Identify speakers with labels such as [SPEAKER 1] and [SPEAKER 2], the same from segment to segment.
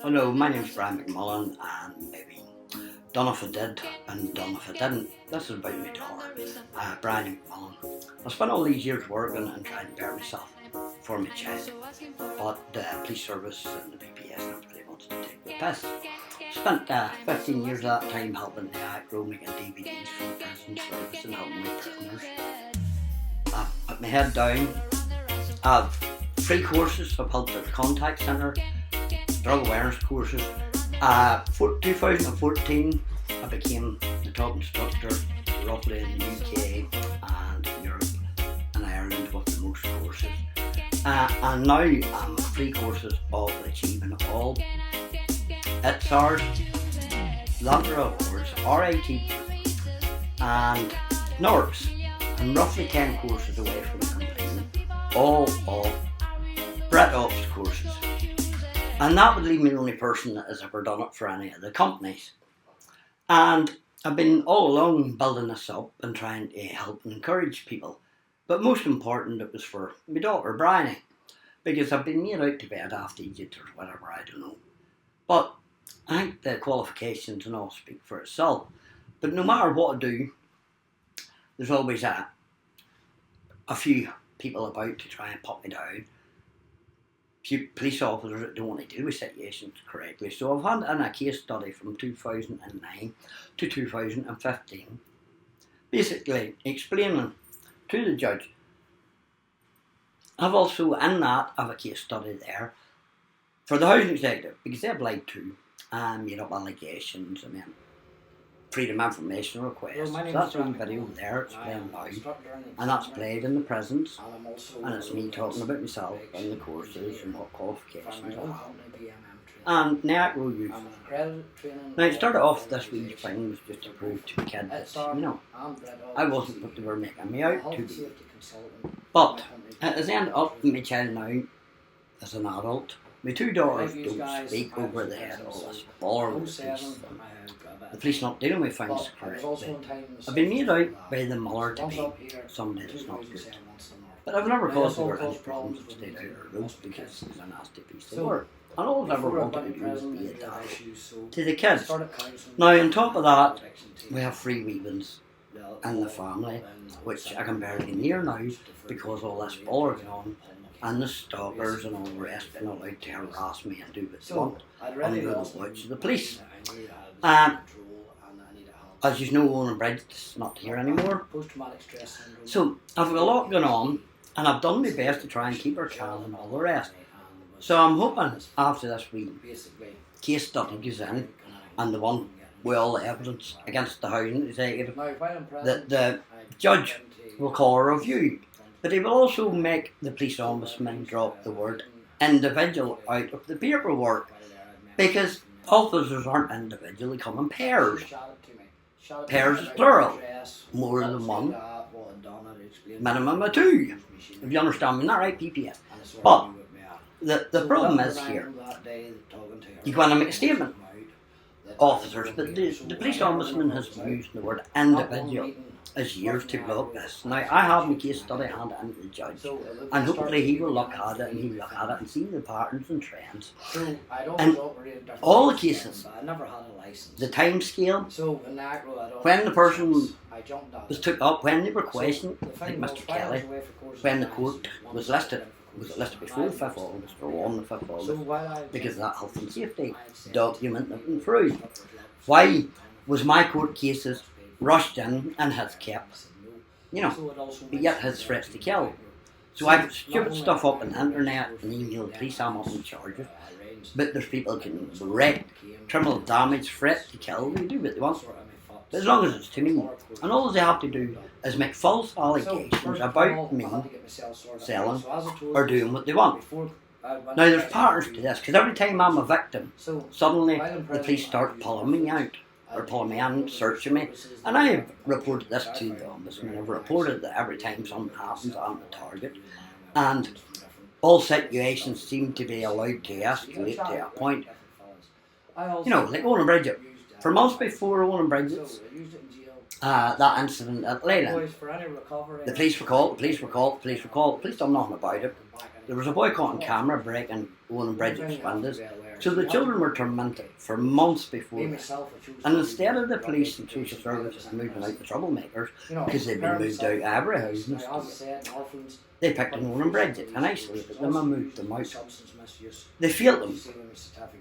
[SPEAKER 1] Hello, my name's Brian McMullen, and maybe done if I did and done if I didn't. This is about my daughter, Brian McMullen. I spent all these years working and trying to bear myself for my child, but the police service and the BPS never really wanted to take the piss. Spent 15 years of that time helping the ACRO making DVDs for the prison service and helping my prisoners. I've put my head down. I've free courses. I've helped at the contact centre, drug awareness courses. 2014 I became the top instructor roughly in the UK and Europe and Ireland with the most courses. And now I'm free courses of achieving all. It's ours, Landra Awards, RIT and NORCs. I'm roughly 10 courses away from completing all of Brett Ops courses. And that would leave me the only person that has ever done it for any of the companies. And I've been all along building this up and trying to help and encourage people. But most important, it was for my daughter, Bryony, because I've been made out to bed after Egypt or whatever, I don't know. But I think the qualifications and all speak for itself. But no matter what I do, there's always a few people about to try and put me down. Few police officers that don't want to deal with situations correctly. So I've had in a case study from 2009 to 2015, basically explaining to the judge. I've also in that have a case study there for the housing executive because they applied to made up allegations and then freedom of information requests. So that's one video there, it's playing now, and that's played in the presence, and it's me talking about myself and the courses and what qualifications I have. And now we'll use it. Now it started off this wee thing was just to prove to the kid that, I wasn't what they were making me out to be. But as I end up with my child now, as an adult, my two daughters don't speak over the head of all this bollocks. The police not dealing with things correctly. I've been made out by the mother to be somebody that's not good. But I've never caused her any problems and stayed out of her road because it's a nasty piece of work. And all I've ever wanted to do is be a dad to the kids. Now on top of that, we have free weavings in the family, which I can barely near now because all this bollocks on. And the stalkers and all the rest been allowed to harass me and do what they want under the watch of the police. As you know, Owen Bridge is not here anymore. So I've got a lot going on and I've done my best to try and keep her calm and all the rest. So I'm hoping after this wee case study goes in and the one with all the evidence against the housing executive, that the judge will call a review. But he will also make the police ombudsman drop the word individual out of the paperwork because officers aren't individually come in pairs. Pairs is plural, more than one, minimum of two, if you understand me, not right, PPS. But the problem is here, you go in and make a statement, officers, but the police ombudsman has used the word individual as years to block this. Now I have my case study handed in to the judge and hopefully he will look at it and he'll look at it and see the patterns and trends. And all the cases, the time scale, when the person was took up, when they were questioned, like Mr. Kelly, when the court was listed before the 5th of August or on the 5th of August because of that health and safety document that went through. Why was my court cases rushed in and has kept, but yet has threats to kill. So I put stupid stuff up on the internet and email the police, I'm up in charges, but there's people who can wreck, criminal damage, threat to kill, they do what they want. But as long as it's to me, and all they have to do is make false allegations about me selling or doing what they want. Now there's patterns to this, because every time I'm a victim, suddenly the police start pulling me out. Or pulling me in, searching me, and I have reported this to the ombudsman. I've reported that every time something happens, I'm the target, and all situations seem to be allowed to escalate to a point. Like Owen Bridge. For months before Owen Bridges, that incident at Leyland. The police were called, the police were called, the police were called, the police done nothing about it. There was a boy caught on camera breaking Owen Bridget's windows. So the children were tormented for months before this. And instead of the police and social services moving out the troublemakers, because they'd been moved out of every house and stuff, they picked on Owen Bridget and isolated them and moved them out. They failed them.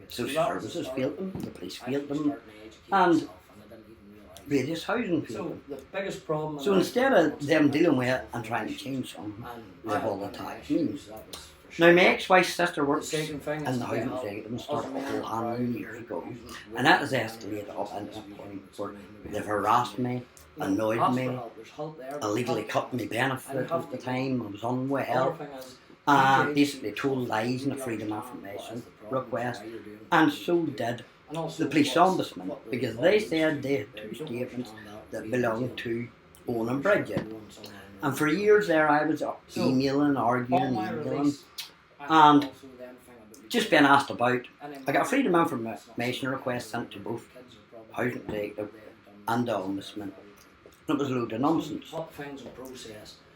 [SPEAKER 1] Social services failed them, the police failed them, and various housing failed them. So instead of them dealing with it and trying to change something, they've all attacked me. Now, my ex-wife's sister works in the housing executive and started a whole handling years ago, and that has escalated up into a point where they've harassed me, annoyed me, illegally cut me benefit at the time, I was unwell, and basically told lies in the freedom of information request, and so did the police ombudsman, because they said they had two statements that belonged to Owen and Bridget. And for years there I was emailing, arguing, emailing, and just being asked about. I got a freedom of information request sent to both housing executive and the ombudsman. It was a load of nonsense.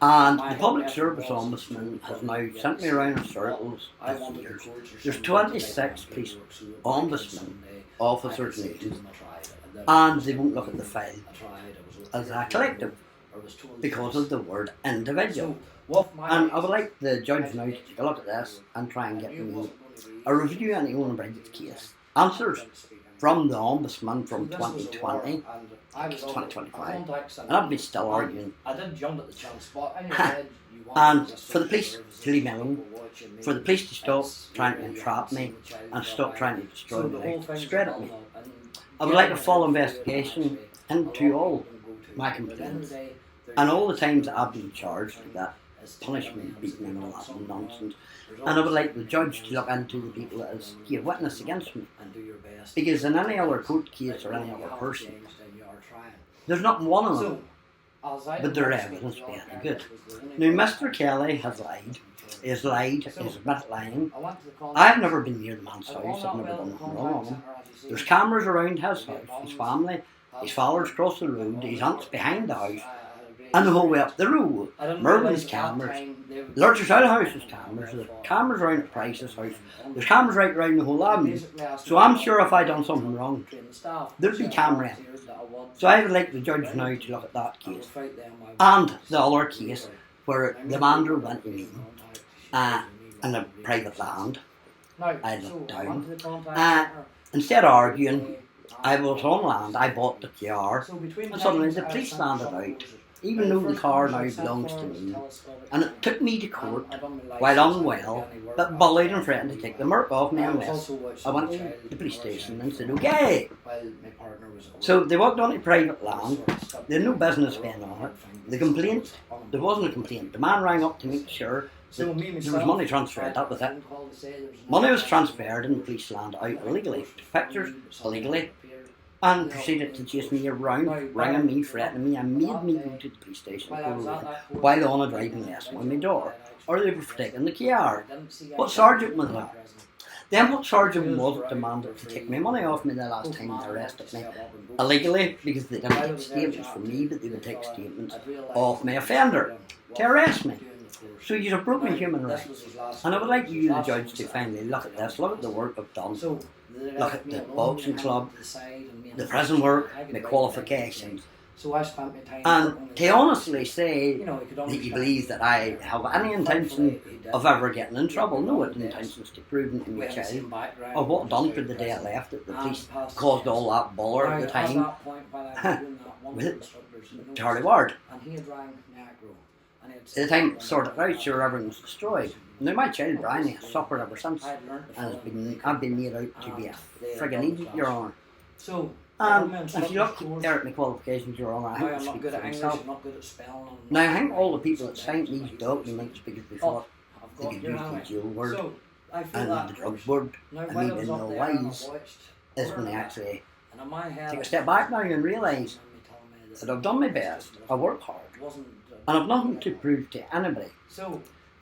[SPEAKER 1] And the public service ombudsman has now sent me around in circles this year. There's 26 police ombudsman officers and agents, and they won't look at the file as a collective because of the word individual. And I would like the judge now to take a look at this and try and get me a review on the Owen Bridget's case. Answers from the ombudsman from 2020 to 2025, and I'd be still arguing. And for the police to leave me alone, for the police to stop trying to entrap me and stop trying to destroy my life, discredit me. I would like a full investigation into all my complaints and all the times that I've been charged with that punishment, beating and all that nonsense. And I would like the judge to look into the people that has gave witness against me. Because in any other court case or any other person, there's not one of them, but their evidence be any good. Now, Mr. Kelly has lied. He's lied, he's admitted lying. I've never been near the man's house, I've never done anything wrong on him. There's cameras around his house, his family, his father's across the road, his aunt's behind the house, and the whole way up the road. Merlin's cameras, Lurcher's House's cameras, there's cameras around the Price's house, there's cameras right around the whole avenue. So I'm sure if I'd done something wrong, there'd be camera evidence. So I would like the judge now to look at that case. And the other case where the man went to me in a private land. I looked down. Instead of arguing, I was on land, I bought the car, and suddenly the police landed out, even though the car now belongs to me. And it took me to court while unwell, but bullied and threatened to take the mark off me unless I went to the police station and said, okay. So they walked onto private land, they had no business being on it. The complaint, there wasn't a complaint. The man rang up to make sure that there was money transferred, that was it. Money was transferred in the police land out illegally, pictures illegally, and proceeded to chase me around, ringing me, threatening me, and made me go to the police station while on a driving lesson on my door, or they were taking the car. What sergeant was that? Then what sergeant was it demanded to take my money off me the last time they arrested me? Illegally, because they didn't take statements from me, but they would take statements off my offender to arrest me. So you have broken human rights. And I would like you, the judge, to finally look at this, look at the work I've done, look at the boxing club, the prison work, my qualifications, and to honestly say that you believe that I have any intention of ever getting in trouble. No intentions to prove to my child of what I've done for the day I left that the police caused all that bother at the time with Charlie Ward. At the time sorted out, sure, everything was destroyed. Now my child Brian has suffered ever since, and I've been made out to be a friggin' idiot, Your Honour. If you look there at my qualifications, Your Honour, I think I speak for myself. Now I think all the people that signed these documents because they thought they could use the jail word and the drug word and made in no wise is when they actually take a step back now and realise that I've done my best, I work hard, and I've nothing to prove to anybody.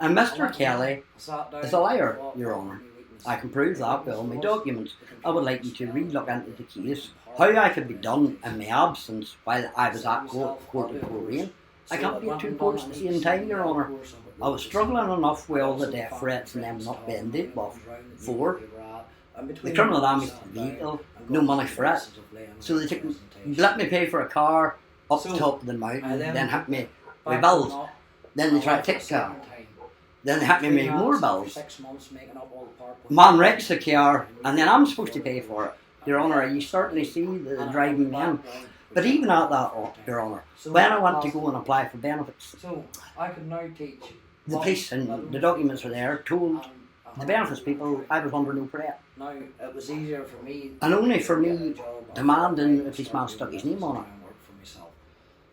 [SPEAKER 1] And Mr. Kelly is a liar, Your Honour. I can prove that with all my documents. I would like you to re-look into the case. How I could be done in my absence while I was at court in Korean. I can't be at two courts at the same time, Your Honour. I was struggling enough with all the death threats and them not being dealt with. 4. The criminal damage to the vehicle, no money for it. So they let me pay for a car up the top of the mountain, then hit me with bills. Then they try to take the car. Then they hit me with more bills. Man wrecks the car, and then I'm supposed to pay for it. Your Honour, you certainly see the driving me in. But even at that, Your Honour, when I went to go and apply for benefits, the police and the documents were there told the benefits people I was under no threat. And only for me demanding a policeman stuck his name on it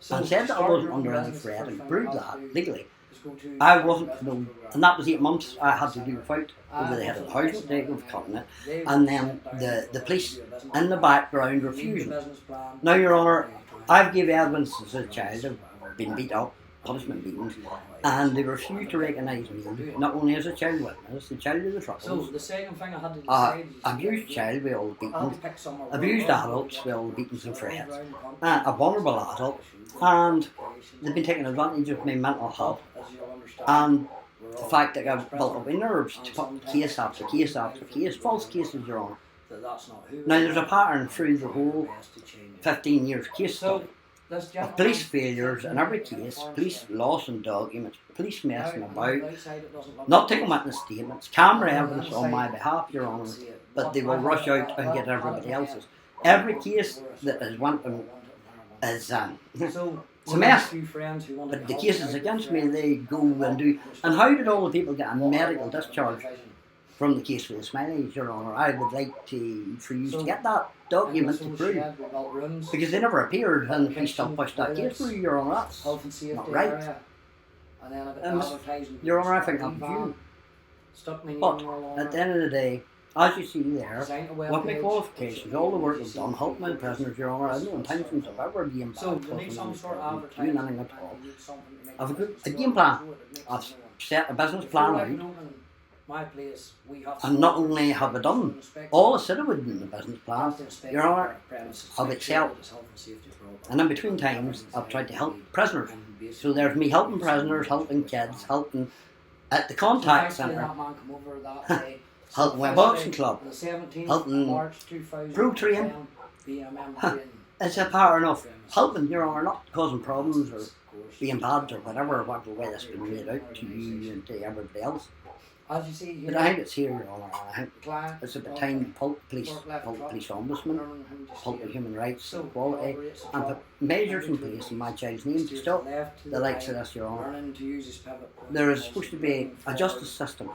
[SPEAKER 1] and said that I wasn't under any threat and proved that legally. I wasn't, no, and that was 8 months I had to do without over the head of the house. They were cutting it, and then the police in the background refusing. Now, Your Honour, I've given evidence as a child. I've been beat up, punishment beatings, and they refused to recognise me, not only as a child witness, the child of the troubles. So the second thing I had to decide abused child with all the beatings, abused adults with all the beatings and threats, a vulnerable adult, and they've been taking advantage of my mental health and the fact that I've built up my nerves to put case after case after case, false cases, Your Honour. Now there's a pattern through the whole 15 years case study of police failures in every case, police loss in documents, police messing about, not taking witness statements, camera evidence on my behalf, Your Honour, but they will rush out and get everybody else's. Every case that is went is it's a mess, but the cases against me, they go and do. And how did all the people get a medical discharge from the case with the Smileys, Your Honour? I would like for you to get that document to prove, because they never appeared and the police still pushed that case through, Your Honour. That's not right. Your Honour, I think I'm you. But at the end of the day, as you see there, with my qualifications, all the work I've done, helping my prisoners, Your Honour, I have no intentions of ever being bad, doing anything at all. I have a game plan. I've set a business plan out, and not only have I done all I said I would do in the business plan, Your Honour, I've excelled. And in between times, I've tried to help prisoners. So there's me helping prisoners, helping kids, helping at the contact centre, helping my boxing club, helping Pro Train. It's a pattern of helping, Your Honour, not causing problems or being bad or whatever way that's been made out to you and to everybody else. But I think it's here, Your Honour, I think it's about time to pulp police ombudsman, pulp human rights and equality, and put measures in place in my child's name to stop the likes of this, Your Honour. There is supposed to be a justice system.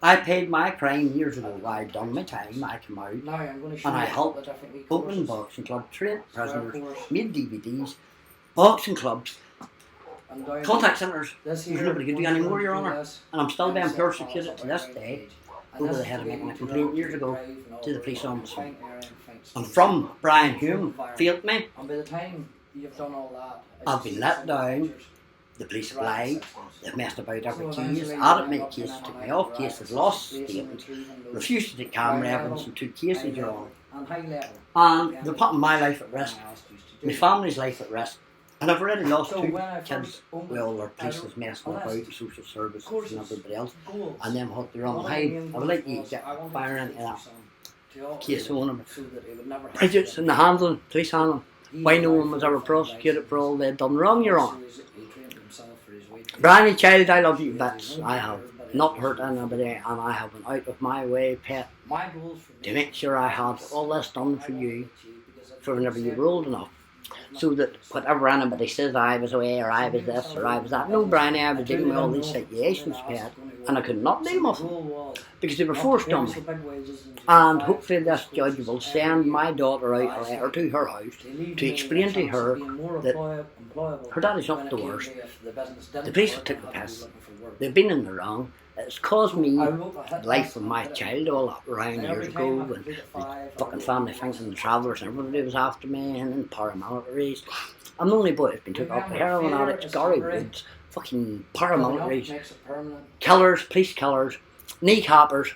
[SPEAKER 1] I paid my crime years ago. I'd done my time, I came out, and I helped open boxing club, train prisoners, made DVDs, boxing clubs, contact centres. There's nobody could do any more, Your Honour. And I'm still being persecuted to this day over the head of making a complaint years ago to the police ombudsman. And from Brian Hume failed me. I've been let down. The police have lied, they've messed about every case, added my cases, took me off cases, lost statements, refused to take camera evidence in 2 cases, Your Honour. And they're putting my life at risk, my family's life at risk. And I've already lost 2 kids with all their police messing about, the social services and everybody else, and them hooked their own hide. I would like you to get fire into that case owner. Prejudice in the handling, police handling. Why no one was ever prosecuted for all they'd done wrong, Your Honour. Brian, child, I love you bits. I have not hurt anybody, and I have been out of my way, pet, to make sure I had all this done for you for whenever you were old enough. So that whatever anybody says, I was away, or I was this, or I was that. No, Brian, I was dealing with all these situations, pet, and I could not deal with them because they were forced on me. And hopefully this judge will send my daughter out a letter to her house to explain to her that her daddy's not the worst. The police have took the piss. They've been in the wrong. It's caused me the life of my child all that around years ago, when the fucking family thinking the travellers and everybody was after me, and then paramilitaries. I'm the only boy that's been took up by heroin addicts, Gary Woods, fucking paramilitaries, killers, police killers, kneecappers,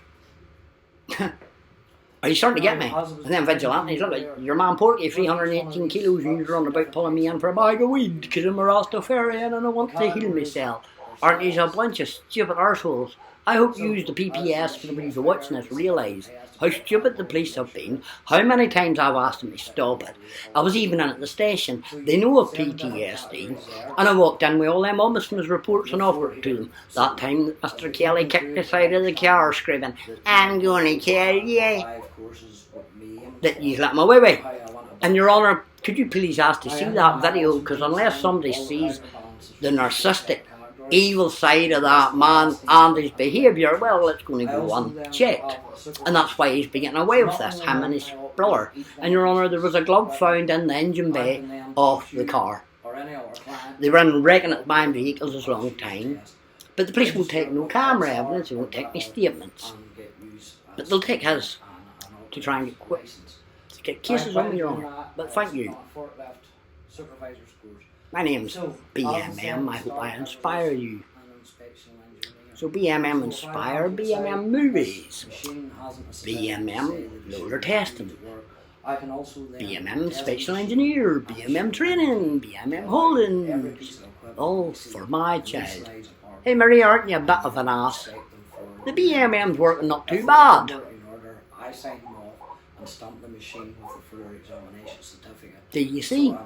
[SPEAKER 1] Are you starting to get me? And then vigilantes, look at your man Porky, 318 kilos, and you're on about pulling me in for a bag of weed because I'm a Rastafarian and I want to heal myself. Aren't you a bunch of stupid arseholes? I hope you, the PPS, for the people watching this, realise how stupid the police have been, how many times I've asked them to stop it. I was even in at the station. They know of PTSD, and I walked in with all them ombudsman's reports and offered it to them. That time Mr. Kelly kicked the side of the car screaming, "I'm going to tell you that you let my way." And Your Honour, could you please ask to see that video, because unless somebody sees the narcissistic evil side of that man and his behaviour, well, it's going to go unchecked. And that's why he's been getting away with this, him and his brother. And Your Honour, there was a glove found in the engine bay of the car. They were in reckoned buying vehicles a long time, but the police won't take no camera evidence, they won't take any statements. But they'll take his to try and get cases on me, Your Honour. But thank you. My name's BMM, I hope I inspire you. So BMM Inspire, BMM Movies, BMM Loader Testing, BMM Special Engineer, BMM Training, BMM Holdings, all for my child. Hey Marie, aren't you a bit of an ass? The BMM's working not too bad. Stamp the machine with the fuller examination certificate. Do you see?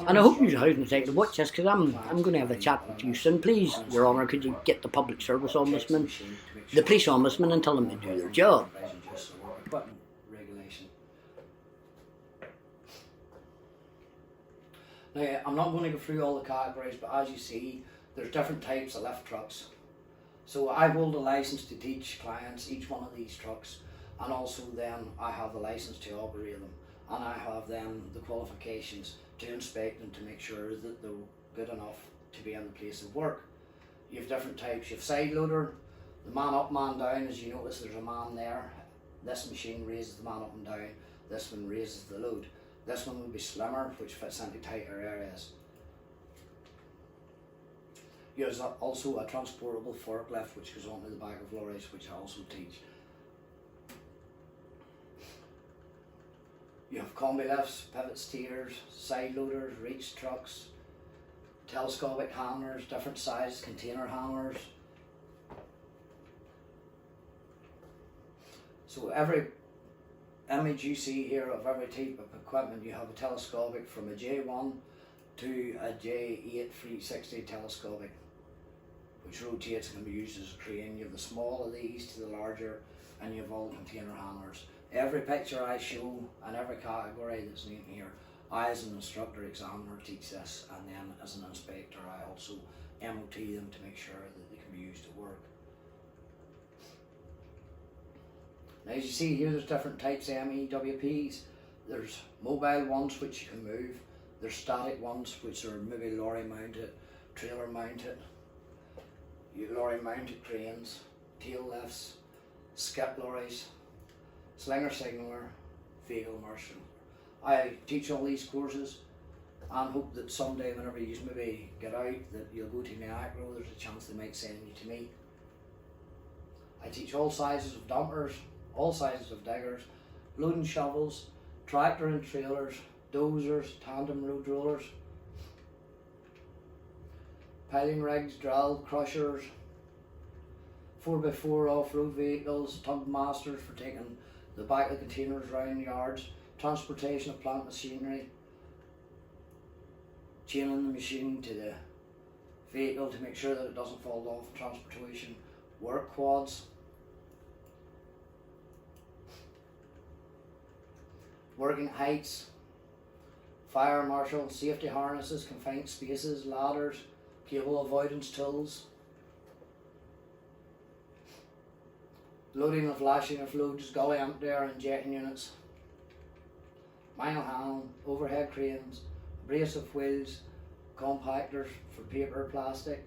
[SPEAKER 1] And I hope you haven't taken to watch this, because I'm going to have a chat with you soon. Please, Your Honour, could you get the public service ombudsman, the police ombudsman, and tell them to do their job? Now, I'm not going to go through all the categories, but as you see, there's different types of lift trucks. So I hold a licence to teach clients each one of these trucks. And also then I have the licence to operate them, and I have then the qualifications to inspect them to make sure that they're good enough to be in the place of work. You have different types. You have side loader, the man up, man down. As you notice, there's a man there. This machine raises the man up and down. This one raises the load. This one will be slimmer, which fits into tighter areas. There's also a transportable forklift which goes onto the back of lorries, which I also teach. You have combi lifts, pivot steers, side loaders, reach trucks, telescopic handlers, different sized container handlers. So every image you see here of every type of equipment, you have a telescopic from a J1 to a J8 360 telescopic, which rotates and can be used as a crane. You have the small of these to the larger, and you have all the container handlers. Every picture I show and every category that's in here, I as an instructor examiner teach this, and then as an inspector I also MOT them to make sure that they can be used at work. Now as you see here, there's different types of MEWPs. There's mobile ones which you can move, there's static ones which are maybe lorry mounted, trailer mounted, lorry mounted cranes, tail lifts, skip lorries, slinger signaller, vehicle marshal. I teach all these courses and hope that someday whenever you maybe get out that you'll go to Niagara, there's a chance they might send you to me. I teach all sizes of dumpers, all sizes of diggers, loading shovels, tractor and trailers, dozers, tandem road rollers, piling rigs, drill, crushers, 4x4 off-road vehicles, tug masters for taking the back of the containers around yards, transportation of plant machinery, chaining the machine to the vehicle to make sure that it doesn't fall off, transportation, work quads, working heights, fire marshal, safety harnesses, confined spaces, ladders, cable avoidance tools, loading of lashing of loads, gully emptier and jetting units, manual handling, overhead cranes, abrasive wheels, compactors for paper, plastic,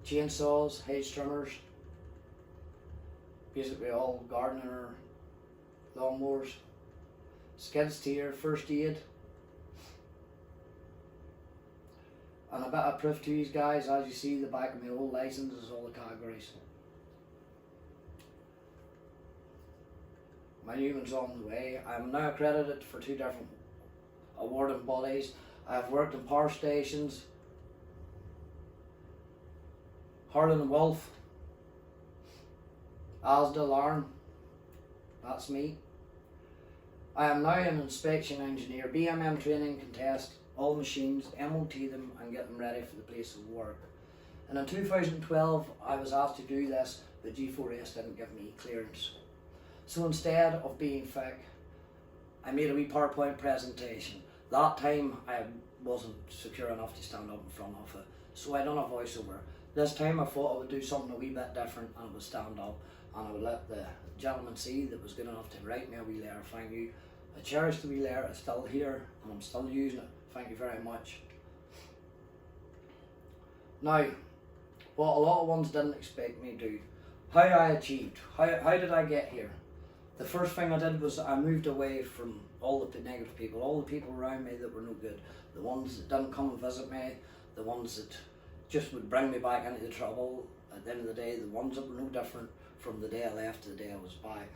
[SPEAKER 1] chainsaws, hedge trimmers, basically all gardening or lawnmowers, skid steer, first aid, and a bit of proof to these guys. As you see, the back of my old licence is all the categories.
[SPEAKER 2] my new one's on the way. I'm now accredited for 2 different awarding bodies. I've worked in power stations, Harlan and Wolf, Asda, Larn, that's me. I am now an inspection engineer. BMM training can test all machines, MOT them and get them ready for the place of work. And in 2012 I was asked to do this, but G4S didn't give me clearance. So instead of being fake, I made a wee PowerPoint presentation. That time I wasn't secure enough to stand up in front of it, so I done a voiceover. This time I thought I would do something a wee bit different, and I would stand up and I would let the gentleman see that was good enough to write me a wee letter. Thank you. I cherish the wee letter. It's still here and I'm still using it. Thank you very much. Now, what a lot of ones didn't expect me to do. How I achieved. How did I get here? The first thing I did was I moved away from all the negative people, all the people around me that were no good, the ones that didn't come and visit me, the ones that just would bring me back into the trouble. At the end of the day, the ones that were no different from the day I left to the day I was back.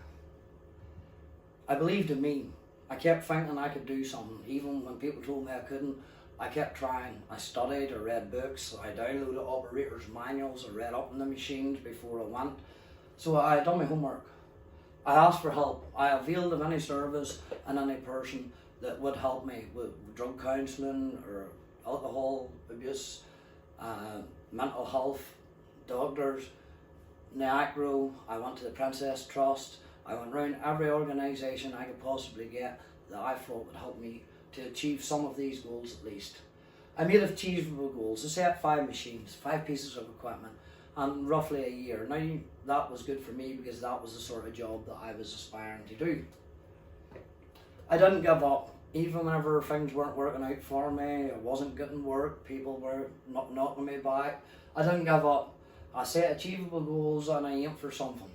[SPEAKER 2] I believed in me. I kept thinking I could do something, even when people told me I couldn't. I kept trying. I studied, I read books, I downloaded operators' manuals, I read up on the machines before I went. So I had done my homework. I asked for help. I availed of any service and any person that would help me with drug counselling or alcohol abuse, mental health, doctors, NAACRO. I went to the Princess Trust. I went round every organisation I could possibly get that I thought would help me to achieve some of these goals at least. I made achievable goals. I set 5 machines, 5 pieces of equipment, and roughly a year. Now that was good for me because that was the sort of job that I was aspiring to do. I didn't give up. Even whenever things weren't working out for me, I wasn't getting work, people were knocking me back, I didn't give up. I set achievable goals and I aimed for something.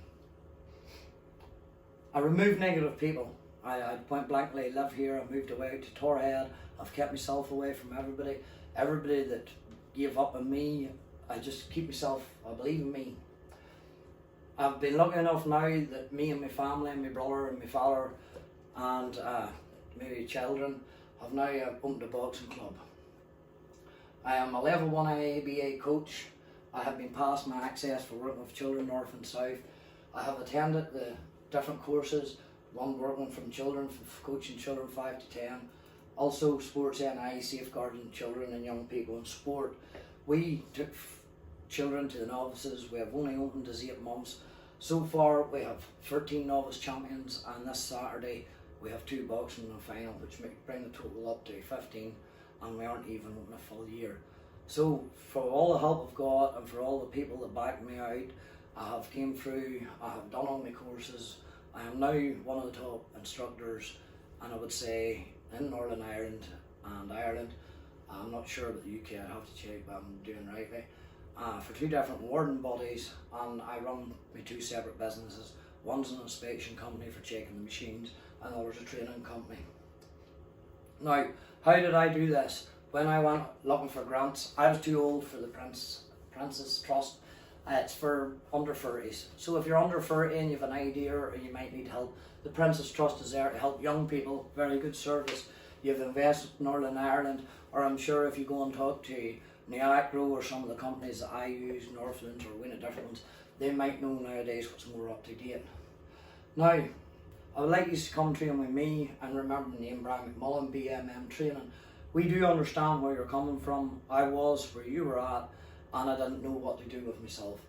[SPEAKER 2] I removed negative people. I point blankly live here. I moved away to Torhead. I've kept myself away from everybody. Everybody that gave up on me, I just keep myself, I believe in me. I've been lucky enough now that me and my family and my brother and my father and maybe children have now opened a boxing club. I am a level 1 AABA coach. I have been passed my access for working with children north and south. I have attended the different courses, one working from children, coaching children 5 to 10. Also sports NI, safeguarding children and young people in sport. We took children to the novices. We have only opened as 8 months. So far we have 13 novice champions, and this Saturday we have 2 boxing in the final, which bring the total up to 15, and we aren't even open a full year. So for all the help of God and for all the people that backed me out, I have came through, I have done all my courses. I am now one of the top instructors, and I would say in Northern Ireland and Ireland. I'm not sure about the UK, I have to check, but I'm doing rightly. For 2 different awarding bodies, and I run my 2 separate businesses. One's an inspection company for checking the machines, and the other's a training company. Now, how did I do this? When I went looking for grants, I was too old for the Princess Trust. It's for under 30s. So if you're under 30 and you have an idea or you might need help, the Princess Trust is there to help young people. Very good service. You've invested in Northern Ireland, or I'm sure if you go and talk to NAACRO or some of the companies that I use, Northlands or Winnie different ones, they might know nowadays what's more up to date. Now, I would like you to come train with me and remember the name Brian McMullen, BMM Training. We do understand where you're coming from. I was where you were at, and I didn't know what to do with myself.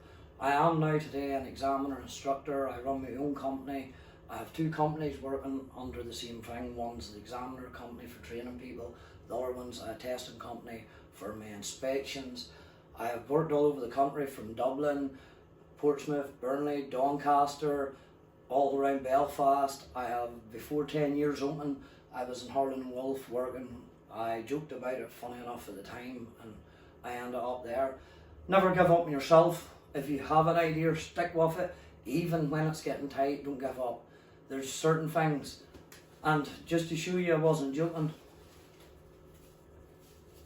[SPEAKER 2] I am now today an examiner instructor. I run my own company. I have 2 companies working under the same thing. One's the examiner company for training people. The other one's a testing company for my inspections. I have worked all over the country, from Dublin, Portsmouth, Burnley, Doncaster, all around Belfast. I have, before 10 years open, I was in Harlan and Wolf working. I joked about it, funny enough, at the time, and I ended up there. Never give up on yourself. If you have an idea, stick with it. Even when it's getting tight, don't give up. There's certain things, and just to show you I wasn't joking,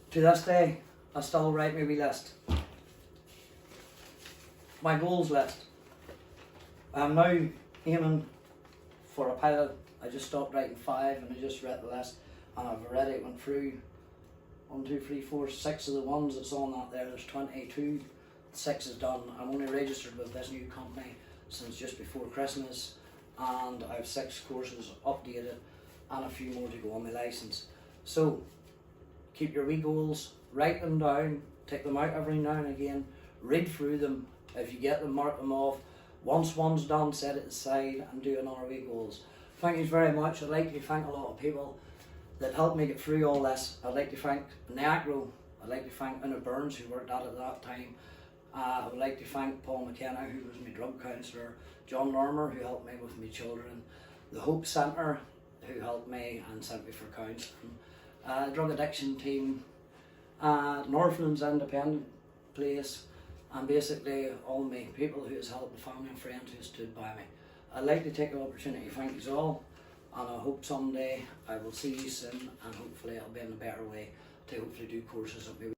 [SPEAKER 2] to this day, I still write my wee list. My goals list. I'm now aiming for a pilot, I just stopped writing 5 and I just read the list, and I've already went through 1, 2, 3, 4, 6 of the ones that's on that there. There's 22. 6 is done. I'm only registered with this new company since just before Christmas, and I have 6 courses updated and a few more to go on my license. So keep your wee goals, write them down, take them out every now and again, read through them. If you get them, mark them off. Once one's done, set it aside and do another wee goals. Thank you very much. I'd like to thank a lot of people that helped me get through all this. I'd like to thank Niagara. I'd like to thank Una Burns, who worked at that time. I would like to thank Paul McKenna, who was my drug counsellor, John Lorimer, who helped me with my children, the Hope Centre, who helped me and sent me for counselling, drug addiction team, Northlands Independent Place, and basically all my people who has helped, the family and friends who stood by me. I'd like to take the opportunity to thank you all, and I hope someday I will see you soon, and hopefully I'll be in a better way to hopefully do courses that maybe.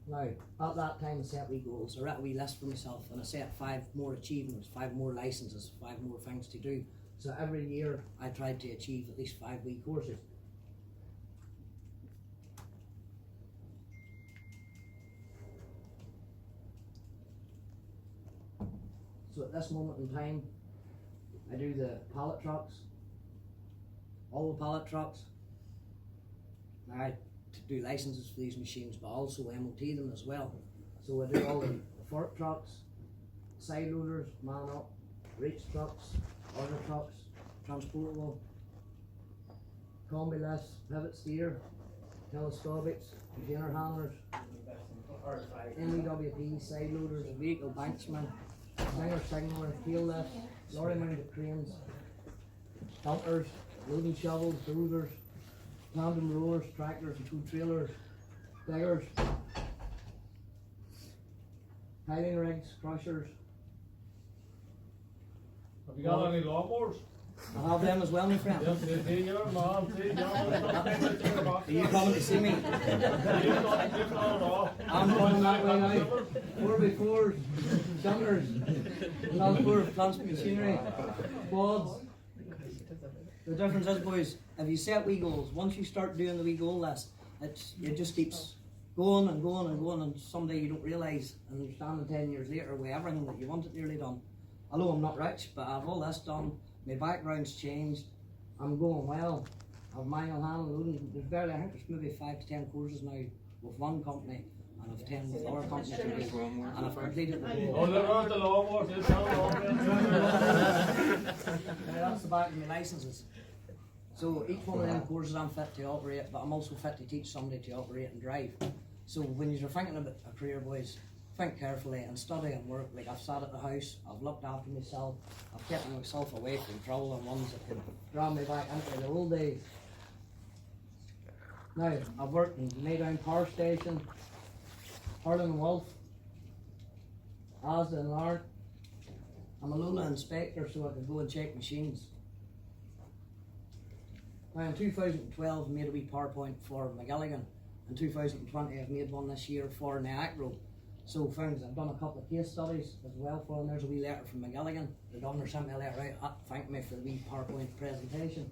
[SPEAKER 2] Now, at that time I set wee goals. I wrote a wee list for myself, and I set 5 more achievements, 5 more licenses, 5 more things to do. So every year I tried to achieve at least 5 wee courses. So at this moment in time, I do the pallet trucks, all the pallet trucks. Now I do licenses for these machines, but also MOT them as well. So I do all the fork trucks, side loaders, man up, reach trucks, order trucks, transportable, combi lifts, pivot steer, telescopics, container handlers, MEWP, side loaders, vehicle banksmen, singer signaler, tail lifts, lorry mounted cranes, dumpers, loading shovels, dozers, tandem rowers, tractors and 2 trailers, diggers, tiling rigs, crushers.
[SPEAKER 3] Have you got any lawnmowers?
[SPEAKER 2] I have them as well, my friend.
[SPEAKER 3] Yes, you're man.
[SPEAKER 2] Are you coming to see me? I'm coming that way now. 4x4s, jumpers, transport, plant machinery, quads. The difference is, boys, if you set wee goals, once you start doing the wee goal list, it just keeps going and going and going, and someday you don't realise, and you're standing 10 years later with everything that you wanted nearly done. Although I'm not rich, but I have all this done, my background's changed, I'm going well, I have manual handling, loading. There's barely, I think there's maybe 5 to 10 courses now with one company, and I've 10 with other companies, and I've completed the whole.
[SPEAKER 3] Oh, there are the lawnmowers.
[SPEAKER 2] Now that's the back of my licenses. So each one of them courses I'm fit to operate, but I'm also fit to teach somebody to operate and drive. So when you're thinking about a career, boys, think carefully and study and work. Like, I've sat at the house, I've looked after myself, I've kept myself away from trouble and ones that could drag me back into the old days. Now, I've worked in Maydown Power Station, Harlan and Wolf, Asda and Lard. I'm a Lola inspector, so I can go and check machines. Now in 2012 I made a wee PowerPoint for McGilligan. In 2020 I've made one this year for Niagara. So things, I've done a couple of case studies as well for them. There's a wee letter from McGilligan. The governor sent me a letter out, thanked me for the wee PowerPoint presentation.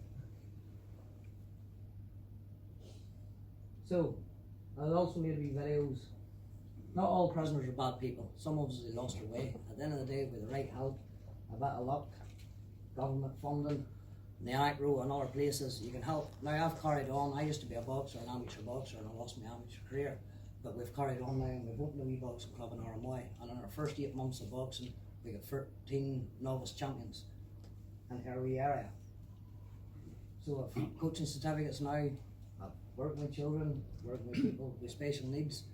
[SPEAKER 2] So, I've also made wee videos. Not all prisoners are bad people. Some of us, they lost their way. At the end of the day, with the right help, a bit of luck, government funding, the Acro and other places, you can help. Now I've carried on. I used to be a boxer, an amateur boxer, and I lost my amateur career. But we've carried on now, and we've opened a wee boxing club in Armoy. And in our first 8 months of boxing, we got 13 novice champions in our wee area. So I've coaching certificates now. I've worked with children, working with people with special needs,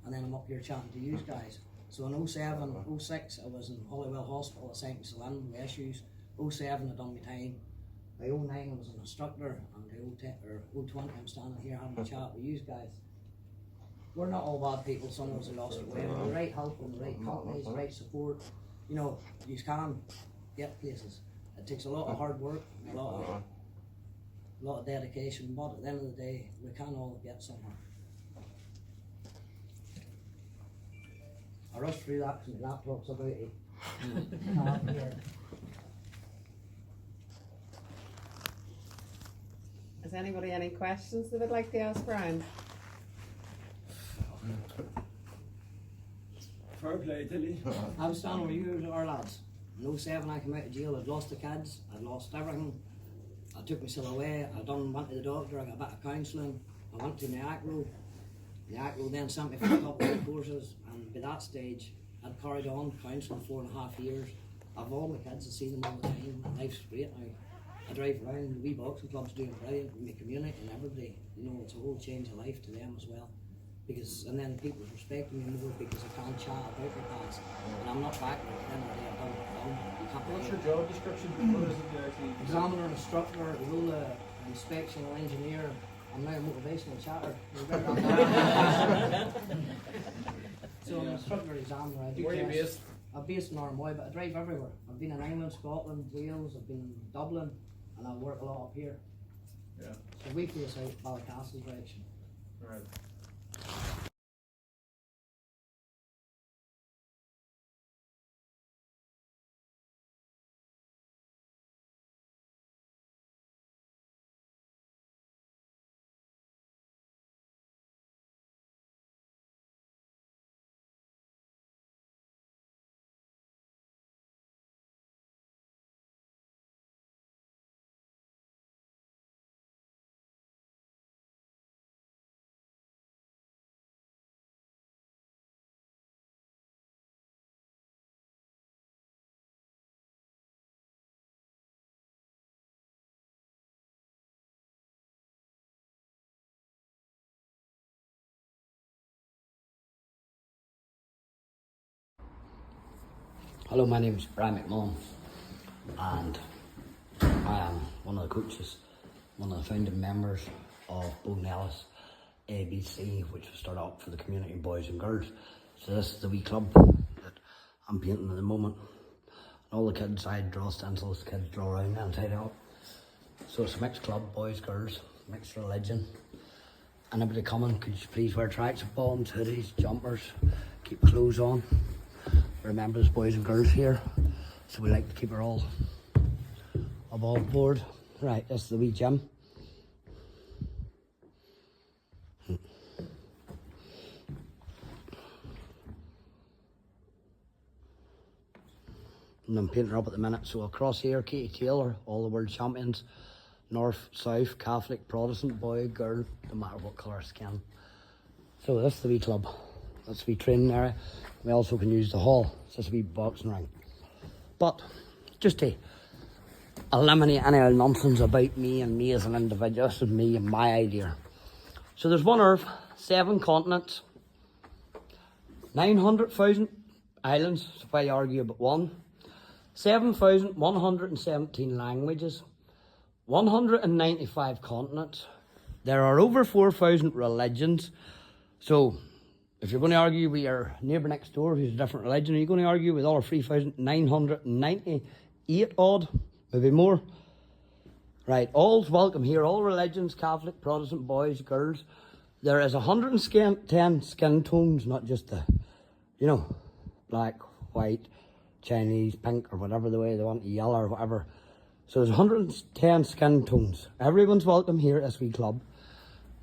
[SPEAKER 2] and then I'm up here chatting to you guys. So in 07, 06, I was in Hollywell Hospital at St. Michelan with issues. 07, I done my time. By 09, I was an instructor, and by 020, I'm standing here having a chat with you guys. We're not all bad people, some of us have lost their way. With the right help and the right companies, the right support, you know, you can get places. It takes a lot of hard work, a lot of dedication, but at the end of the day, we can all get somewhere. I rushed through that because my laptop's about it.
[SPEAKER 4] Has anybody any questions they would like to ask Brian?
[SPEAKER 3] Fair play, Tilly.
[SPEAKER 2] I was standing with you, our lads. In 07, I came out of jail. I'd lost the kids, I'd lost everything. I took myself away. Went to the doctor, I got a bit of counselling. I went to the Acro. The Acro then sent me for a couple of courses, and by that stage, I'd carried on counselling 4.5 years. I've all my kids, I see them all the time. Life's great now. I drive around, the wee boxing club's doing brilliant with my community and everybody. You know, it's a whole change of life to them as well. And then people respect me more because I can't chat about the past. And I'm not backward at the end of the day, I've done what I've done.
[SPEAKER 3] What's your job description? What is it you actually do?
[SPEAKER 2] Examiner, instructor, role inspectional engineer. I'm now a motivational chatter. So I'm an instructor, examiner. I do
[SPEAKER 3] Where are you
[SPEAKER 2] tests.
[SPEAKER 3] based?
[SPEAKER 2] I'm based in Armoy, but I drive everywhere. I've been in England, Scotland, Wales, I've been in Dublin, and I work a lot up here.
[SPEAKER 3] Yeah.
[SPEAKER 2] So we face out Ballycastle direction.
[SPEAKER 3] Right.
[SPEAKER 1] Hello, my name is Brian McMullen, and I am one of the coaches, one of the founding members of Bonellis ABC, which was started up for the community boys and girls. So this is the wee club that I'm painting at the moment. And all the kids, I draw stencils, kids draw around the inside out. So it's a mixed club, boys, girls, mixed religion. Anybody coming, could you please wear tracks, bombs, hoodies, jumpers, keep clothes on. Remember, there's boys and girls here, so we like to keep it all above board. Right, this is the wee gym. And I'm painting her up at the minute. So across here, Katie Taylor, all the world champions, north, south, Catholic, Protestant, boy, girl, no matter what colour skin. So this is the wee club. That's the wee training area. We also can use the hall. It's just a wee boxing ring. But just to eliminate any nonsense about me and me as an individual, this is me and my idea. So there's one Earth, 7 continents, 900,000 islands, so why argue about one, 7,117 languages, 195 continents. There are over 4,000 religions. So if you're going to argue with your neighbour next door who's a different religion, are you going to argue with all 3,998 odd, maybe more? Right, all's welcome here, all religions, Catholic, Protestant, boys, girls. There is 110 skin tones, not just the, you know, black, white, Chinese, pink, or whatever the way they want, yellow or whatever. So there's 110 skin tones. Everyone's welcome here at this wee club.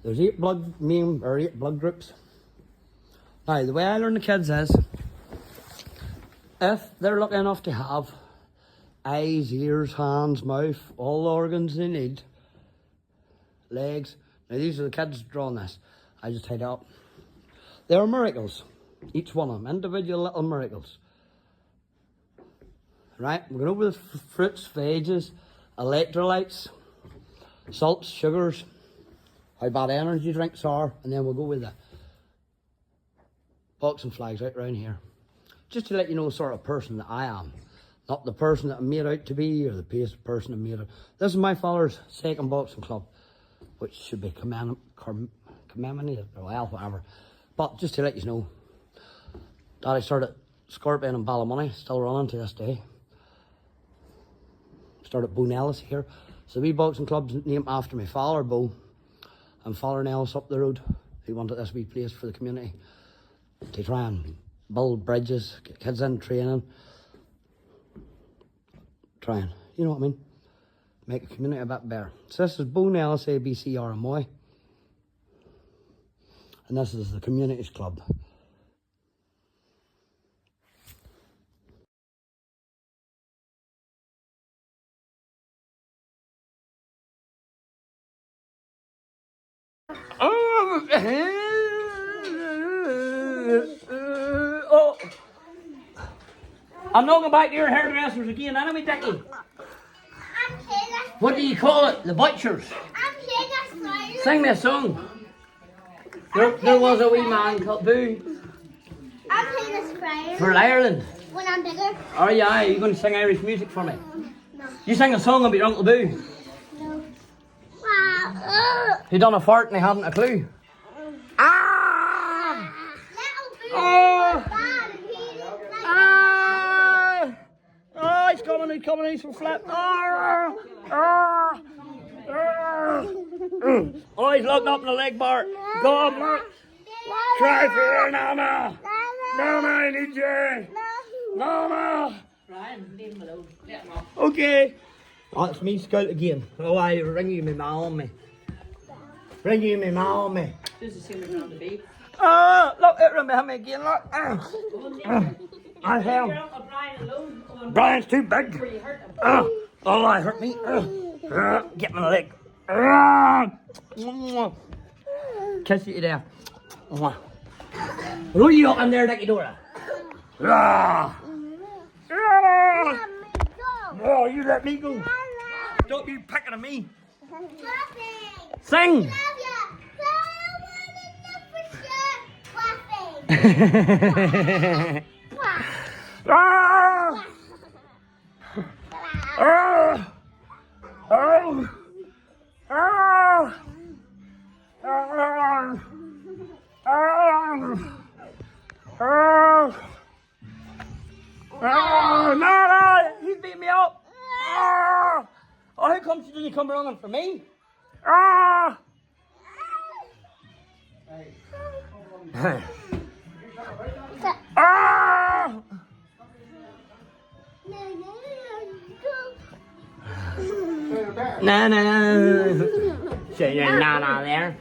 [SPEAKER 1] There's 8 blood groups. Now, the way I learn the kids is, if they're lucky enough to have eyes, ears, hands, mouth, all the organs they need. Legs. Now these are the kids drawing this. I just tied it up. They are miracles. Each one of them. Individual little miracles. Right, we're going over the fruits, veggies, electrolytes, salts, sugars, how bad energy drinks are, and then we'll go with the boxing flags right round here. Just to let you know the sort of person that I am. Not the person that I'm made out to be, or the person I'm made out. This is my father's second boxing club, which should be commemorated, or well, whatever. But just to let you know, Daddy started Scorpion in Ballymoney, still running to this day. Started Bo Nellis here. So wee boxing club's named after my father, Bo, and Father Nellis up the road. He wanted this wee place for the community to try and build bridges, get kids in training, trying, you know what I mean, make the community a bit better. So this is Bo Nellis, ABC RMY, and this is the Communities Club. Oh, I'm not going back to your hairdressers again, anyway, Dickie. What do you call it? The butchers. Sing me a song. There was a wee man called Boo.
[SPEAKER 5] I'm playing this Friday.
[SPEAKER 1] For Ireland.
[SPEAKER 5] When I'm bigger.
[SPEAKER 1] Oh yeah, are you going to sing Irish music for me?
[SPEAKER 5] No.
[SPEAKER 1] You sing a song about your Uncle Boo.
[SPEAKER 5] No. Wow.
[SPEAKER 1] He done a fart and he hadn't a clue. Ah! Oh! Ah! Oh, he's coming, he's from flip. Ah! Ah! Ah! Oh, he's locked up in the leg bar. Go on, look. Try for her, Nana. Nana, I need you. Nana. Okay. Oh, it's me, Scout, again. Oh, I ring you, my ma on me. Ring you, my ma on me.
[SPEAKER 4] This is him around the baby.
[SPEAKER 1] Oh, look, it ran behind me again, look. I have. Brian's too big. Oh, I hurt me. Get my leg. Kiss you to death. Roll you up in there, Dickie Dora. No, you let me go. Don't be picking at me. Sing. No, he's beating me up. Oh, how come she didn't come running for me? No. Say your nana there.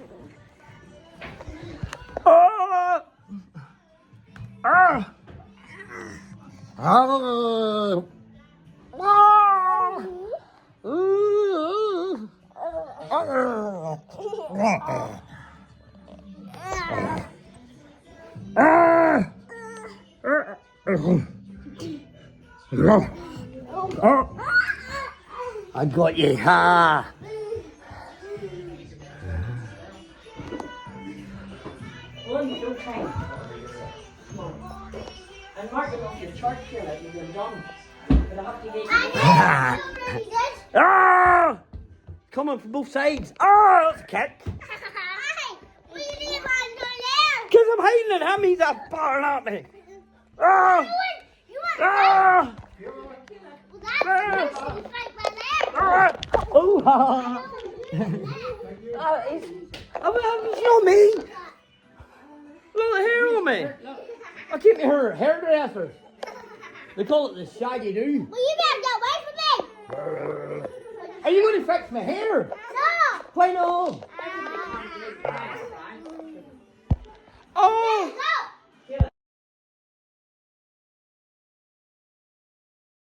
[SPEAKER 1] I got you, ha! And Mark it off your chart here like you've been done. But I have to get you. Coming from both sides. That's a kick.
[SPEAKER 5] What are you doing there?
[SPEAKER 1] Because I'm hiding in him, he's a firing at me.
[SPEAKER 5] You want
[SPEAKER 1] It's not me. Look at the hair on me. I keep my hairdressers. They call it the shaggy do.
[SPEAKER 5] Well, you better get away from me.
[SPEAKER 1] Are you going to fix my hair?
[SPEAKER 5] No.
[SPEAKER 1] Why not? Oh.
[SPEAKER 5] Go.